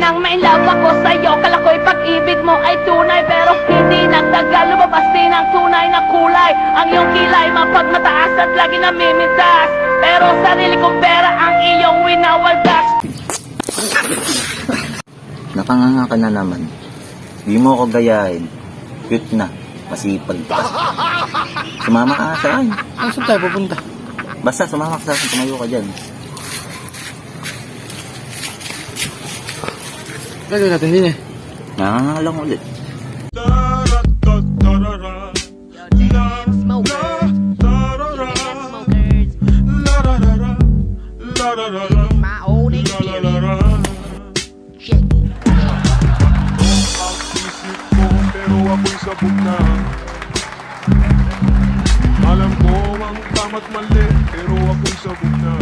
nang ma-inlove ako sa'yo. Kala ko'y pag-ibig mo ay tunay, pero hindi nagtagal, lumabas din ang tunay na kulay. Ang iyong kilay mapagmataas at lagi namimintas, pero sarili kong pera ang iyong winawaldas. Nakanganga ka na naman. Di mo ako gayahin. Cute na. Masipag pa. Sumama ka sa akin. Saan tayo pupunta? Basta sumama ka sa akin. Tumayo ka dyan. Gagawin natin din eh. Nakanganga lang ulit. My old experience. Check it. Pero ako'y sabog na. Alam ko ang tama't mali, pero ako'y sabog na.